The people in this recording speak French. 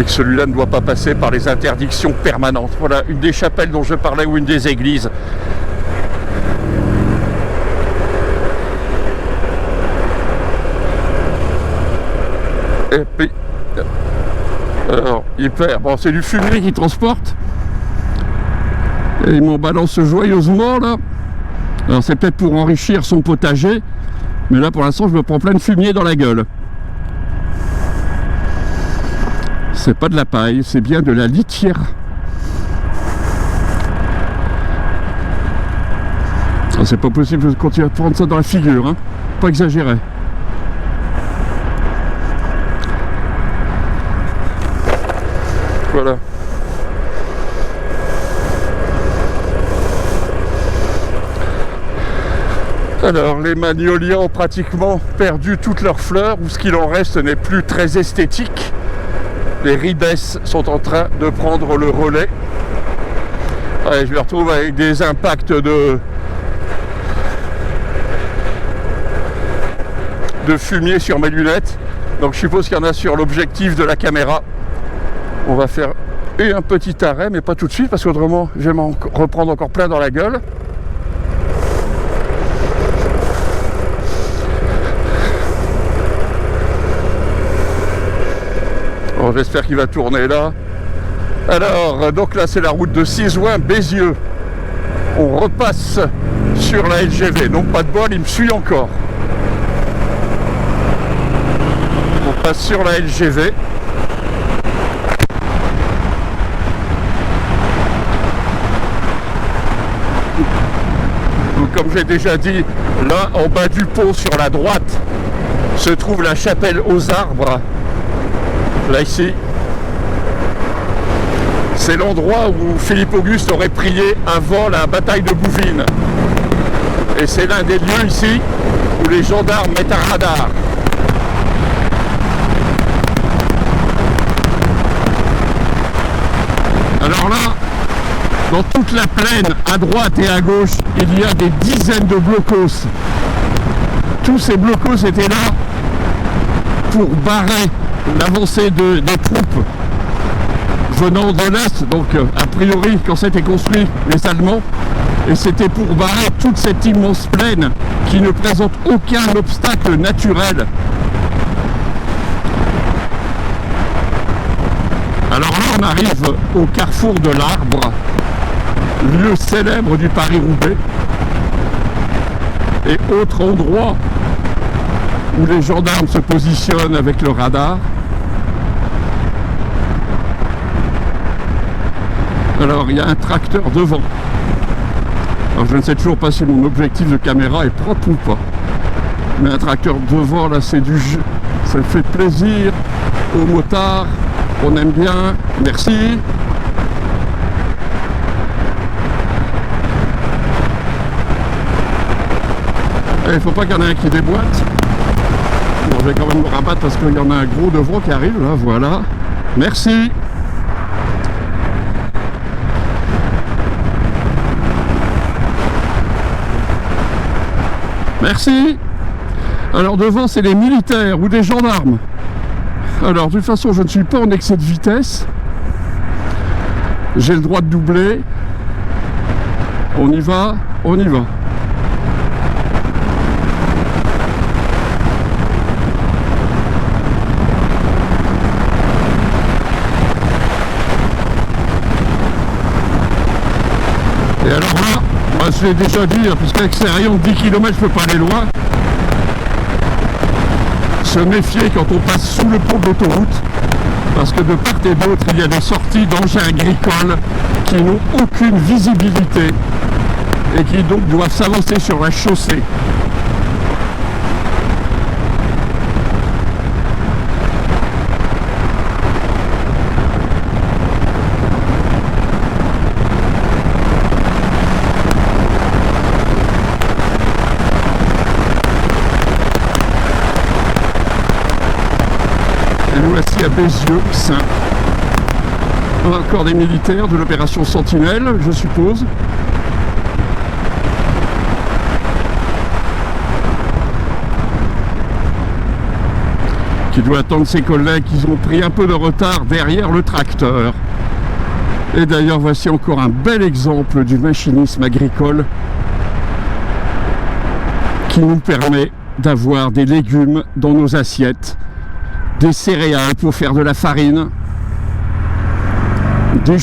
Et que celui-là ne doit pas passer par les interdictions permanentes. Voilà, une des chapelles dont je parlais ou une des églises. Et puis, alors, hyper, bon, c'est du fumier qui transporte. Et il m'en balance joyeusement, là. Alors, c'est peut-être pour enrichir son potager. Mais là, pour l'instant, je me prends plein de fumier dans la gueule. C'est pas de la paille, c'est bien de la litière. Ah, c'est pas possible de continuer à prendre ça dans la figure, hein. Pas exagérer. Voilà. Alors, les magnolias ont pratiquement perdu toutes leurs fleurs, ou ce qu'il en reste n'est plus très esthétique. Les ribes sont en train de prendre le relais. Allez, je me retrouve avec des impacts de fumier sur mes lunettes. Donc je suppose qu'il y en a sur l'objectif de la caméra. On va faire un petit arrêt, mais pas tout de suite, parce qu'autrement, je vais m'en reprendre encore plein dans la gueule. Bon, j'espère qu'il va tourner là. Alors, donc là, c'est la route de Sizouin-Bézieux. On repasse sur la LGV. Donc, pas de bol, il me suit encore. On passe sur la LGV. Donc, comme j'ai déjà dit, là, en bas du pont, sur la droite, se trouve la chapelle aux arbres. Là, ici, c'est l'endroit où Philippe Auguste aurait prié avant la bataille de Bouvines. Et c'est l'un des lieux ici où les gendarmes mettent un radar. Alors là, dans toute la plaine, à droite et à gauche, il y a des dizaines de blocos. Tous ces blocos étaient là pour barrer l'avancée des troupes venant de l'Est, donc a priori quand c'était construit les Allemands, et c'était pour barrer toute cette immense plaine qui ne présente aucun obstacle naturel. Alors là on arrive au carrefour de l'Arbre, lieu célèbre du Paris-Roubaix, et autre endroit où les gendarmes se positionnent avec le radar. Alors il y a un tracteur devant. Alors je ne sais toujours pas si mon objectif de caméra est propre ou pas. Mais un tracteur devant, là c'est du jeu. Ça fait plaisir aux motards. On aime bien. Merci. Il ne faut pas qu'il y en ait un qui déboîte. Bon, je vais quand même me rabattre parce qu'il y en a un gros devant qui arrive, là, voilà. Merci. Merci. Alors devant, c'est les militaires ou des gendarmes. Alors de toute façon, je ne suis pas en excès de vitesse. J'ai le droit de doubler. On y va, on y va. Et alors là, moi je l'ai déjà dit, puisqu'avec ces rayons de 10 km je peux pas aller loin. Se méfier quand on passe sous le pont de l'autoroute, parce que de part et d'autre il y a des sorties d'engins agricoles qui n'ont aucune visibilité et qui donc doivent s'avancer sur la chaussée. Nous voici à Bézieux, Saint. Encore des militaires de l'opération Sentinelle, je suppose. Qui qui doit attendre ses collègues qui ont pris un peu de retard derrière le tracteur. Et d'ailleurs, voici encore un bel exemple du machinisme agricole qui nous permet d'avoir des légumes dans nos assiettes, des céréales pour faire de la farine, des